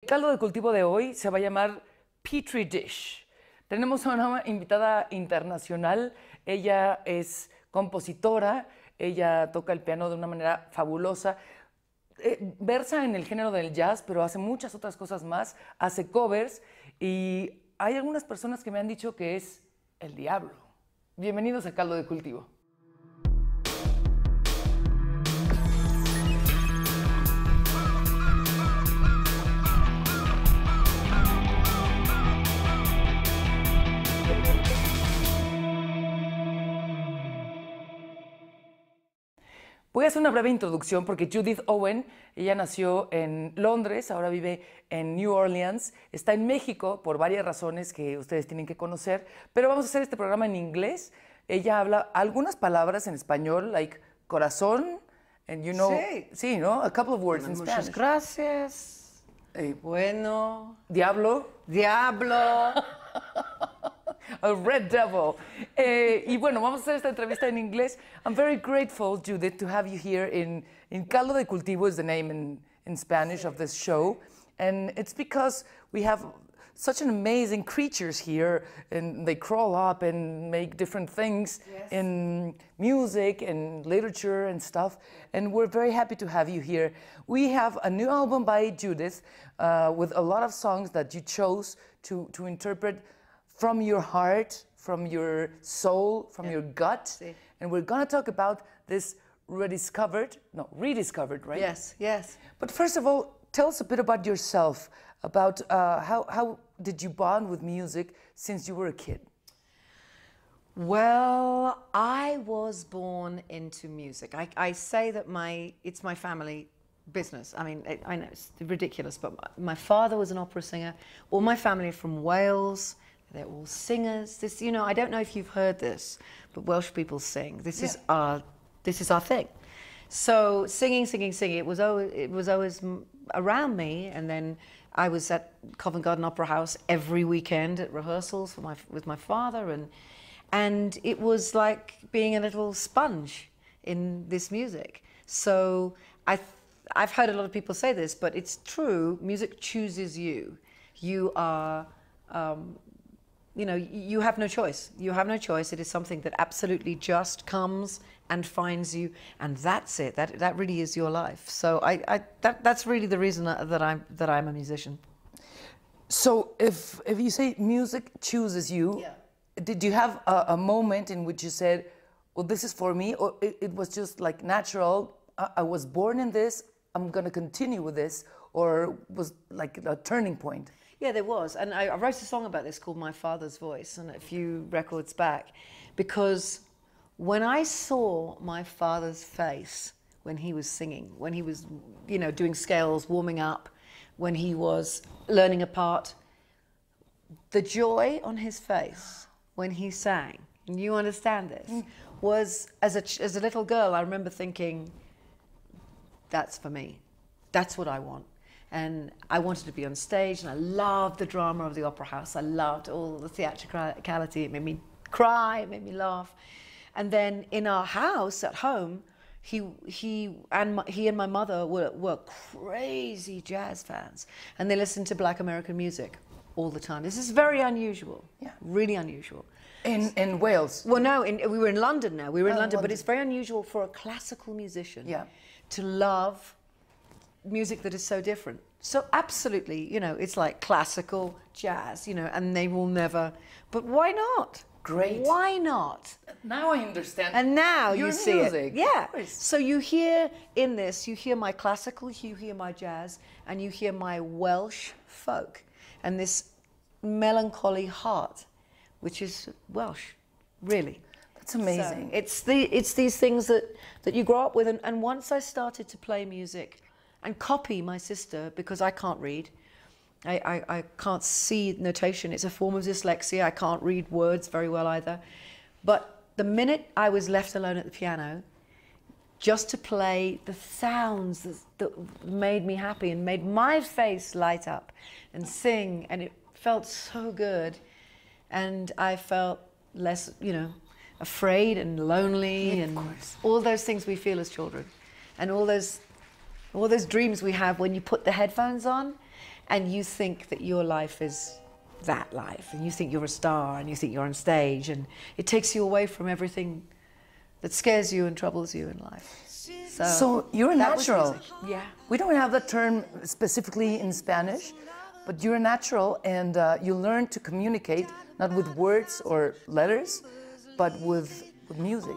Caldo de cultivo de hoy se va a llamar Petri Dish. Tenemos a una invitada internacional. Ella es compositora, ella toca el piano de una manera fabulosa. Versa en el género del jazz, pero hace muchas otras cosas más. Hace covers y hay algunas personas que me han dicho que es el diablo. Bienvenidos a Caldo de Cultivo. Voy a hacer una breve introducción porque Judith Owen, ella nació en Londres, ahora vive en New Orleans, está en México por varias razones que ustedes tienen que conocer, pero vamos a hacer este programa en inglés. Ella habla algunas palabras en español, like corazón, and you know, sí, ¿no? A couple of words in Spanish. Muchas gracias. Bueno. Diablo. Diablo. A red devil. Y bueno, vamos a hacer esta entrevista en inglés. I'm very grateful, Judith, to have you here in Caldo de Cultivo is the name in Spanish of this show. And it's because we have such an amazing creatures here, and they crawl up and make different things in music and literature and stuff. And we're very happy to have you here. We have a new album by Judith with a lot of songs that you chose to interpret from your heart, from your soul, from your gut. And we're going to talk about this rediscovered, right? Yes, yes. But first of all, tell us a bit about yourself, about how did you bond with music since you were a kid? Well, I was born into music. I say that it's my family business. I mean, I know it's ridiculous, but my father was an opera singer. All my family are from Wales. They're all singers. This, you know, I don't know if you've heard this, but Welsh people sing. This is our thing. So singing. It was always around me. And then I was at Covent Garden Opera House every weekend at rehearsals with my father, and it was like being a little sponge in this music. So I've heard a lot of people say this, but it's true. Music chooses you. You are. You know, you have no choice. You have no choice. It is something that absolutely just comes and finds you, and that's it. That really is your life. So that's really the reason that I'm a musician. So if you say music chooses you, did you have a moment in which you said, well, this is for me, or it was just like natural, I was born in this, I'm going to continue with this, or was like a turning point? Yeah, there was. And I wrote a song about this called My Father's Voice, and a few records back, because when I saw my father's face when he was singing, when he was, you know, doing scales, warming up, when he was learning a part, the joy on his face when he sang, and you understand this, was, as a little girl, I remember thinking, that's for me. That's what I want. And I wanted to be on stage, and I loved the drama of the opera house. I loved all the theatricality. It made me cry, it made me laugh. And then in our house at home, he and my mother were crazy jazz fans, and they listened to Black American music all the time. This is very unusual, really unusual. In Wales? Well, no, we were in London now. We were in London, but it's very unusual for a classical musician to love music that is so different. So absolutely, you know, it's like classical, jazz, you know, and they will never, but why not? Great. Why not? Now I understand. And now you see music. it. Yeah. So you hear in this, you hear my classical, you hear my jazz, and you hear my Welsh folk, and this melancholy heart, which is Welsh, really. That's amazing. So it's these things that you grow up with, and once I started to play music and copy my sister, because I can't read. I can't see notation. It's a form of dyslexia. I can't read words very well either. But the minute I was left alone at the piano, just to play the sounds that made me happy and made my face light up and sing, and it felt so good. And I felt less, you know, afraid and lonely, and all those things we feel as children. And all those dreams we have when you put the headphones on and you think that your life is that life, and you think you're a star, and you think you're on stage, and it takes you away from everything that scares you and troubles you in life. So you're a natural. Yeah. We don't have that term specifically in Spanish, but you're a natural, and you learn to communicate not with words or letters, but with music,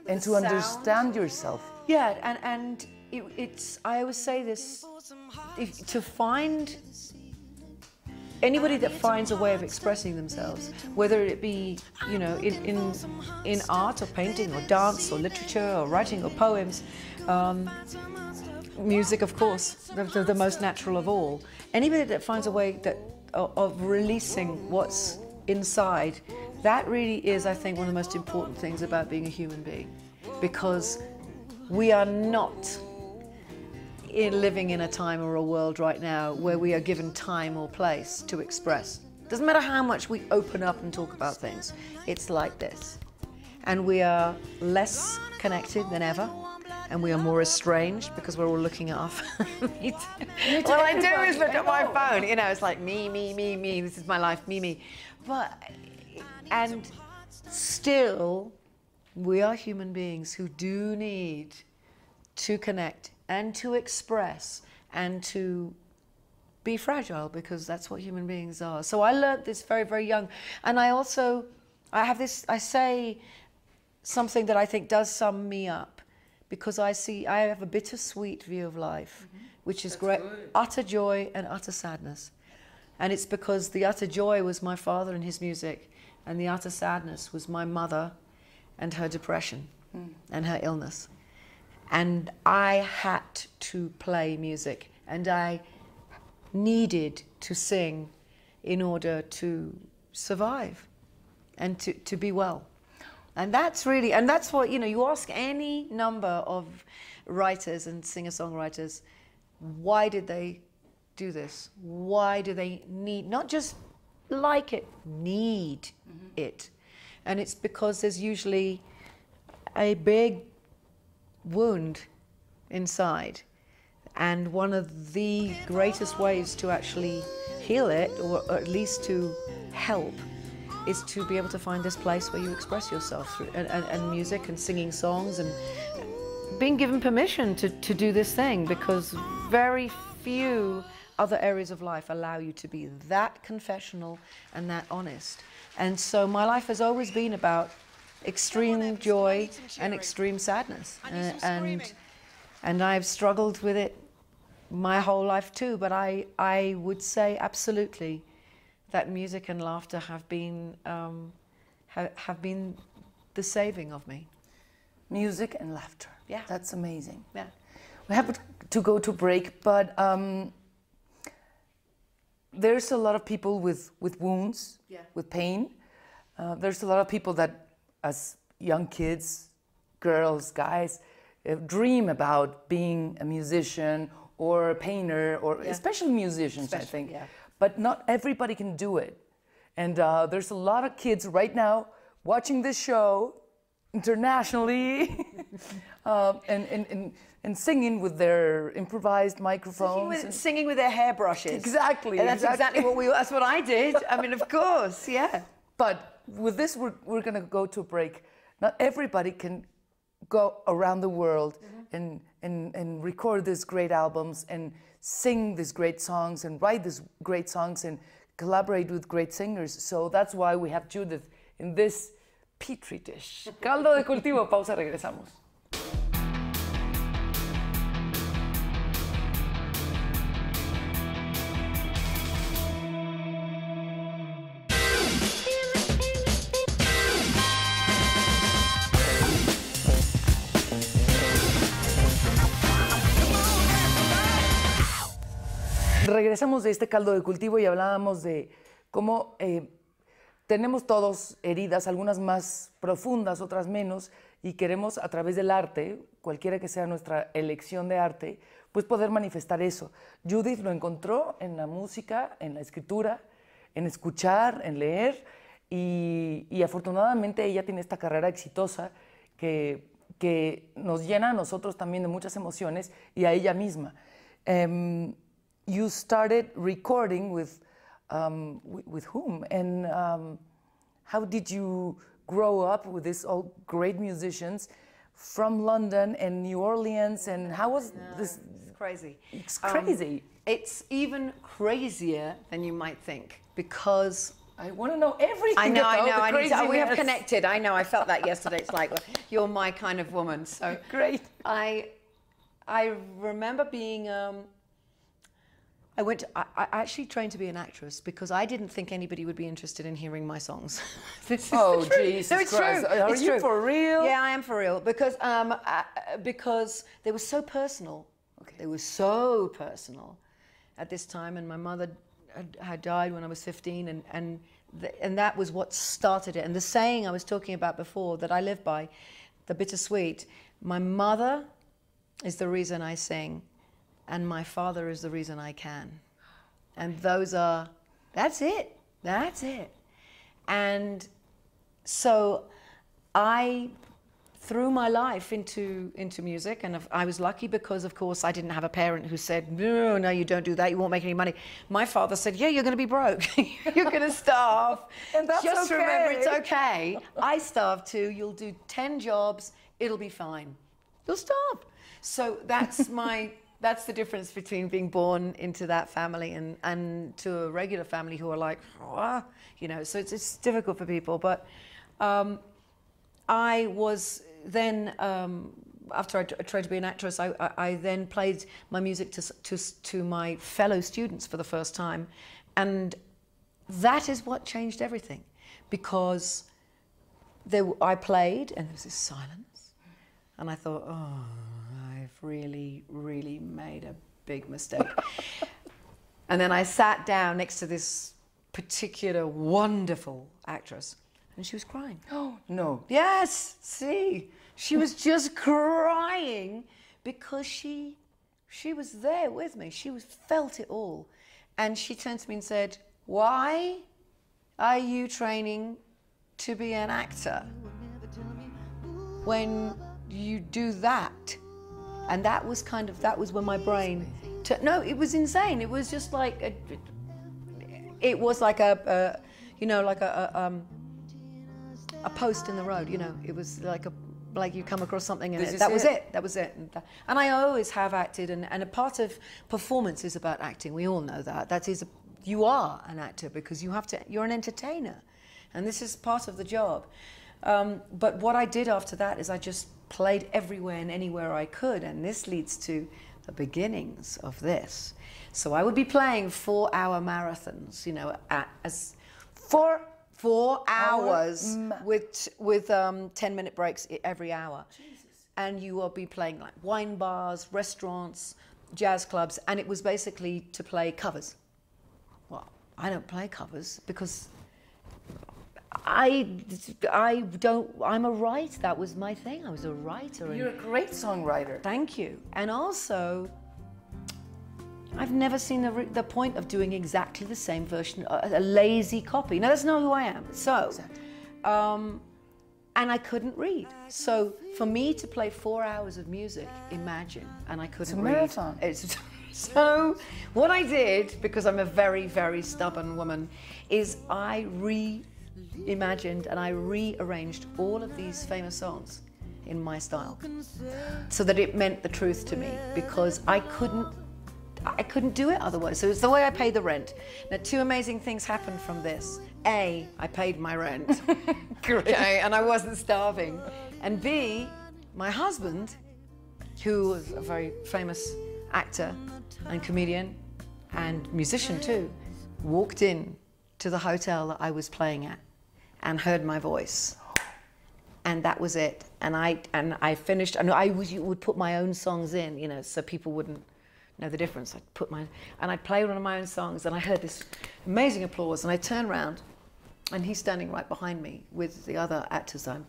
and to understand yourself. Yeah, and it's, I always say this, to find anybody that finds a way of expressing themselves, whether it be, you know, in art or painting or dance or literature or writing or poems, music, of course, the most natural of all. Anybody that finds a way of releasing what's inside, that really is, I think, one of the most important things about being a human being, because we are not living in a time or a world right now where we are given time or place to express. Doesn't matter how much we open up and talk about things, it's like this. And we are less connected than ever, and we are more estranged because we're all looking at our phones. All I do is look at my phone. You know, it's like me, me, me, me. This is my life, me, me. And still, we are human beings who do need to connect and to express and to be fragile, because that's what human beings are. So I learned this very, very young. And I say something that I think does sum me up, because I have a bittersweet view of life, which is great, utter joy and utter sadness. And it's because the utter joy was my father and his music, and the utter sadness was my mother and her depression and her illness. And I had to play music, and I needed to sing in order to survive and to be well. And that's really, and that's what, you know, you ask any number of writers and singer-songwriters, why did they do this? Why do they need, not just like it, need it? And it's because there's usually a big wound inside, and one of the greatest ways to actually heal it, or at least to help, is to be able to find this place where you express yourself through and music and singing songs and being given permission to do this thing, because very few other areas of life allow you to be that confessional and that honest. And so my life has always been about extreme joy and extreme sadness, and I've struggled with it my whole life too, but I would say absolutely that music and laughter have been the saving of me. Music and laughter. Yeah. That's amazing. Yeah. We have to go to break, but there's a lot of people with wounds, with pain. There's a lot of people that, as young kids, girls, guys, dream about being a musician or a painter, or especially musicians, I think. Yeah. But not everybody can do it. And there's a lot of kids right now watching this show internationally and singing with their improvised microphones. Singing with their hairbrushes. Exactly. And that's exactly that's what I did. I mean, of course, yeah. But with this, we're going to go to a break. Not everybody can go around the world and record these great albums and sing these great songs and write these great songs and collaborate with great singers. So that's why we have Judith in this petri dish. Caldo de cultivo. Pausa, regresamos. Regresamos de este caldo de cultivo y hablábamos de cómo tenemos todos heridas, algunas más profundas, otras menos, y queremos a través del arte, cualquiera que sea nuestra elección de arte, pues poder manifestar eso. Judith lo encontró en la música, en la escritura, en escuchar, en leer, y afortunadamente ella tiene esta carrera exitosa que nos llena a nosotros también de muchas emociones y a ella misma. you started recording with whom? And how did you grow up with these all great musicians from London and New Orleans? And how was this? It's crazy. It's crazy. It's even crazier than you might think, because I want to know everything. I know, about the craziness. we have connected. I know, I felt that yesterday. It's like, well, you're my kind of woman. So great. I remember being, I actually trained to be an actress because I didn't think anybody would be interested in hearing my songs. This is oh, the truth. Jesus No, it's Christ. true. Are it's you true. for real? Yeah, I am for real. Because they were so personal. Okay. They were so personal at this time, and my mother had died when I was 15, and that was what started it. And the saying I was talking about before that I live by, the bittersweet, my mother is the reason I sing, and my father is the reason I can. And that's it. And so I threw my life into music, and I was lucky because, of course, I didn't have a parent who said, no, you don't do that, you won't make any money. My father said, yeah, you're going to be broke. You're going to starve. And that's Just okay. remember, it's okay. I starve too. You'll do 10 jobs. It'll be fine. You'll starve. So that's that's the difference between being born into that family and to a regular family who are like, oh, you know, so it's difficult for people. But I was then, after I tried to be an actress, I then played my music to my fellow students for the first time. And that is what changed everything. Because I played, and there was this silence. And I thought, oh, I've really, really made a big mistake. And then I sat down next to this particular wonderful actress, and she was crying. Oh, no. Yes, see, she was just crying because she was there with me. She felt it all. And she turned to me and said, why are you training to be an actor when you do that? And that was when my brain, no, it was insane. It was just like, it was like a post in the road, you know. It was like you come across something and that was it. And I always have acted, and a part of performance is about acting. We all know that. You are an actor because you're an entertainer. And this is part of the job. But what I did after that is I just played everywhere and anywhere I could, and this leads to the beginnings of this. So I would be playing 4-hour marathons, you know, as 4 hours with 10-minute breaks every hour. Jesus. And you will be playing like wine bars, restaurants, jazz clubs, and it was basically to play covers. Well, I don't play covers because I'm a writer. That was my thing. I was a writer. You're a great songwriter. Thank you. And also, I've never seen the point of doing exactly the same version, a lazy copy. Now, that's not who I am. So, exactly. And I couldn't read. So, for me to play 4 hours of music, imagine, and I couldn't read. It's a marathon. So, what I did, because I'm a very, very stubborn woman, is I reimagined and I rearranged all of these famous songs in my style, so that it meant the truth to me, because I couldn't do it otherwise. So it's the way I pay the rent. Now, 2 amazing things happened from this. A, I paid my rent, okay, and I wasn't starving. And B, my husband, who was a very famous actor and comedian and musician too, walked in to the hotel that I was playing at and heard my voice. And that was it. And I finished, and I would put my own songs in, you know, so people wouldn't know the difference. I'd play one of my own songs, and I heard this amazing applause, and I turned around, and he's standing right behind me with the other actors I'm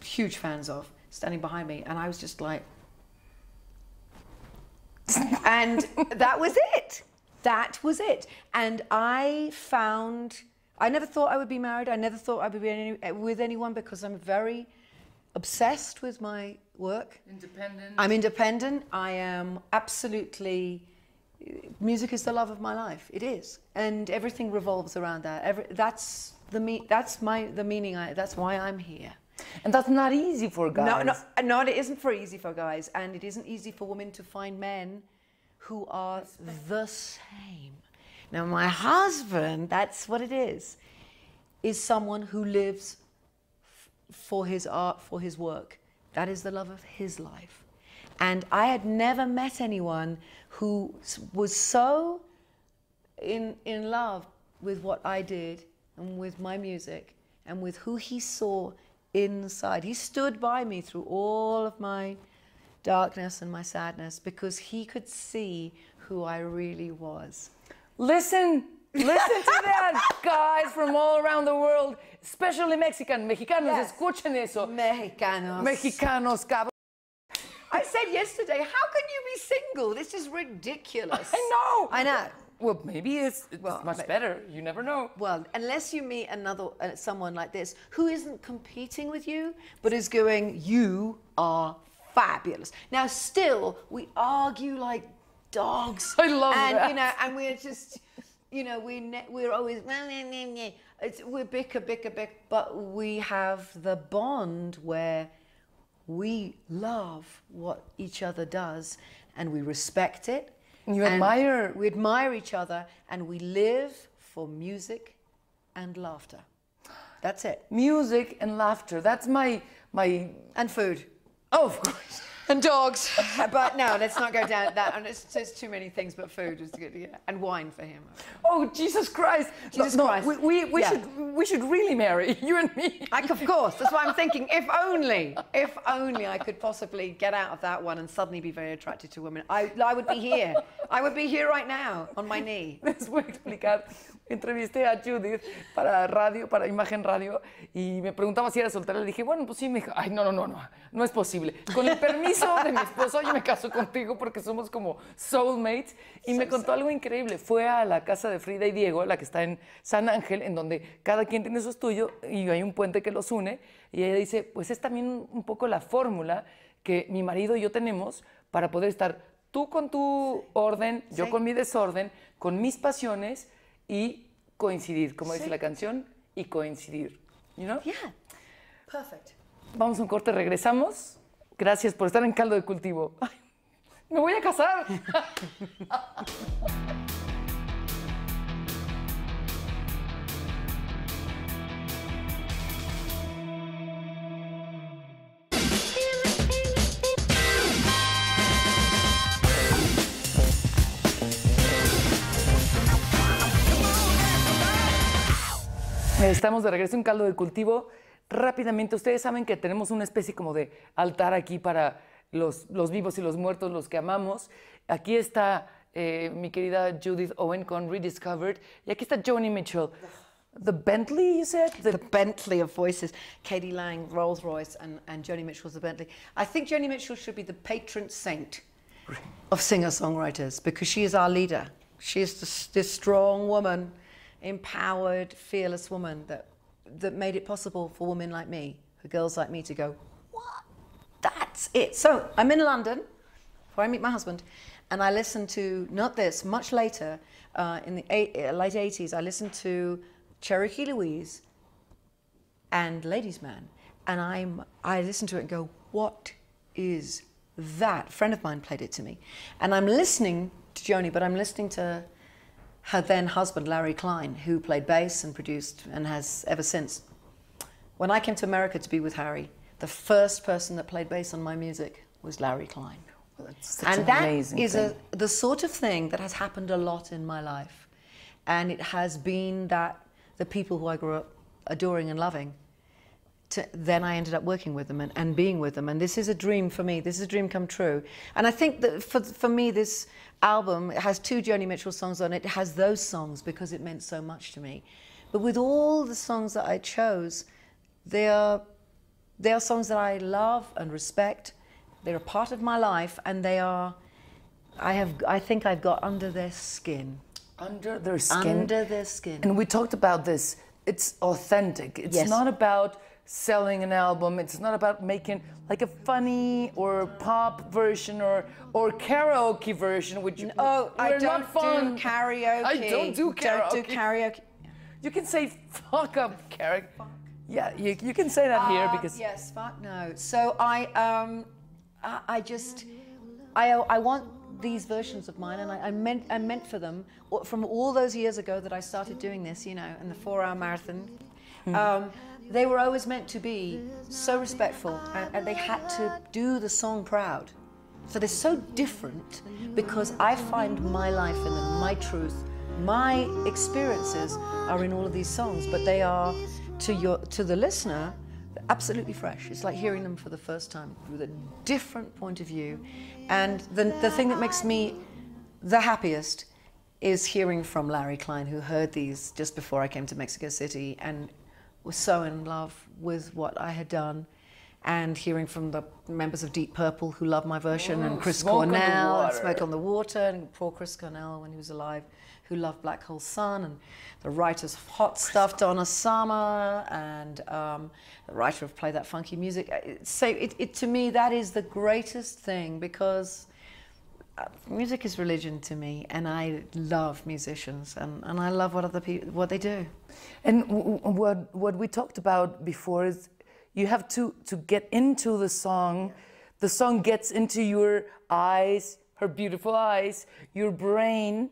huge fans of, standing behind me, and I was just like, and that was it. That was it. And I never thought I would be married. I never thought I would be with anyone, because I'm very obsessed with my work. Independent. I'm independent. I am absolutely music is the love of my life. It is, and everything revolves around that. That's the meaning. That's why I'm here. And that's not easy for guys. No, it isn't easy for guys, and it isn't easy for women to find men who are the same. Now, my husband, that's what it is someone who lives for his art, for his work. That is the love of his life. And I had never met anyone who was so in love with what I did and with my music and with who he saw inside. He stood by me through all of my darkness and my sadness because he could see who I really was. Listen to that, guys from all around the world, especially mexicanos, Yes. escuchen eso. Mexicanos, cabrón. I said yesterday, how can you be single? This is ridiculous. I know. I know. Well, maybe it's much better. You never know. Well, unless you meet someone like this who isn't competing with you, but is going, you are fabulous. Now, still, we argue like dogs. I love that. And, you know, and we're just, you know, we're always, we're bicker, but we have the bond where we love what each other does and we respect it. You admire. We admire each other and we live for music and laughter. That's it. Music and laughter. That's my... And food. Oh, of course. And dogs. But no, let's not go down that. And there's too many things, but food is good. Yeah. And wine for him. Oh, Jesus Christ. Jesus Christ. We should really marry, you and me. Of course. That's why I'm thinking, if only I could possibly get out of that one and suddenly be very attracted to women. I would be here. I would be here right now, on my knee. Les voy a explicar. Entrevisté a Judith para radio, para Imagen Radio, y me preguntaba si era soltera. Le dije, bueno, pues sí. Me dijo, ay, no es posible. Con el permiso de mi esposo, yo me caso contigo porque somos como soulmates. Y me contó algo increíble. Fue a la casa de Frida y Diego, la que está en San Ángel, en donde cada quien tiene su estudio y hay un puente que los une. Y ella dice, pues es también un poco la fórmula que mi marido y yo tenemos para poder estar tú con tu orden, yo con mi desorden, con mis pasiones, y coincidir, como dice la canción, y coincidir. You know? Yeah. Perfect. Vamos a un corte, regresamos. Gracias por estar en Caldo de Cultivo. Ay, me voy a casar. Estamos de regreso en Caldo de Cultivo. Rápidamente, ustedes saben que tenemos una especie como de altar aquí para los vivos y los muertos, los que amamos. Aquí está mi querida Judith Owen con redisCOVERed. Y aquí está Joni Mitchell. The Bentley, you said? The Bentley of voices. Katie Lang, Rolls Royce, and Joni Mitchell's the Bentley. I think Joni Mitchell should be the patron saint of singer-songwriters because she is our leader. She is this strong woman, empowered, fearless woman that made it possible for women like me, for girls like me to go, what? That's it. So I'm in London, before I meet my husband, and I listen to, not this, much later, in the late 80s, I listened to Cherokee Louise and Ladies Man, and I listen to it and go, what is that? A friend of mine played it to me. And I'm listening to Joni, but I'm listening to her then husband, Larry Klein, who played bass and produced and has ever since. When I came to America to be with Harry, the first person that played bass on my music was Larry Klein. Well, that's such an amazing thing. And that is the sort of thing that has happened a lot in my life. And it has been that the people who I grew up adoring and loving, then I ended up working with them and being with them. And this is a dream for me. This is a dream come true. And I think that for me, this album, it has 2 Joni Mitchell songs on it. It has those songs because it meant so much to me. But with all the songs that I chose, they are songs that I love and respect. They're a part of my life, and they are, I think I've got under their skin. Under their skin? Under their skin. And we talked about this. It's authentic. It's not about selling an album. It's not about making like a funny or pop version or karaoke version, which I don't do karaoke. I don't do karaoke. Don't do karaoke. You can say fuck up karaoke. Yeah, you can say that here because yes, fuck no. So I want these versions of mine, and I meant for them from all those years ago that I started doing this, you know, in the 4-hour marathon. They were always meant to be so respectful, and they had to do the song proud. So they're so different because I find my life in them, my truth, my experiences are in all of these songs, but they are to the listener absolutely fresh. It's like hearing them for the first time with a different point of view. And the thing that makes me the happiest is hearing from Larry Klein, who heard these just before I came to Mexico City and was so in love with what I had done, and hearing from the members of Deep Purple who love my version, and Chris Cornell, and Smoke on the Water, and poor Chris Cornell when he was alive, who loved Black Hole Sun, and the writers of Hot Stuff, Donna Summer, and the writer of Play That Funky Music. So to me, that is the greatest thing, because music is religion to me, and I love musicians, and I love what they do. And what we talked about before is you have to get into the song. Yeah. The song gets into your eyes, her beautiful eyes, your brain,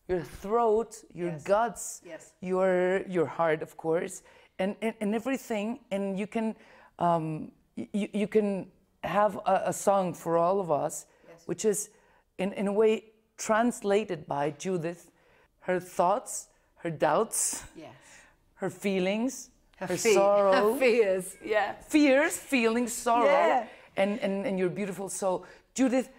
your throat, your guts, your heart, of course, and everything. And you can you can have a song for all of us, which is in a way translated by Judith, her thoughts, her doubts, her feelings, her sorrow, her fears, fears, feelings, sorrow, and your beautiful soul. Judith,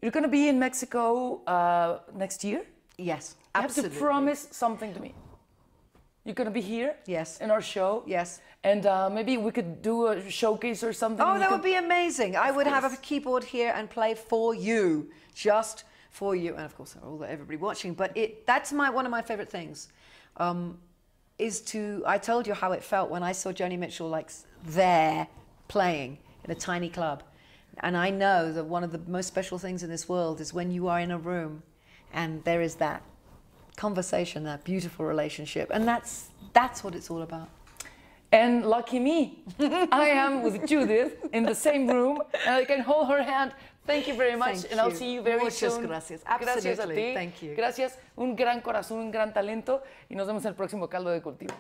you're going to be in Mexico next year? Yes, absolutely. absolutely. You have to promise something to me. You're going to be here? Yes. In our show? Yes. And maybe we could do a showcase or something. Oh, that would be amazing. I would have a keyboard here and play for you, just for you. And of course, everybody watching. But that's one of my favorite things. I told you how it felt when I saw Joni Mitchell like there playing in a tiny club. And I know that one of the most special things in this world is when you are in a room and there is that conversation, that beautiful relationship. And that's what it's all about. And lucky me, I am with Judith in the same room and I can hold her hand. Thank you very much, and I'll see you very soon. Muchas gracias. Absolutely. Gracias a ti. Thank you. Gracias. Un gran corazón, un gran talento, y nos vemos en el próximo Caldo de Cultivo.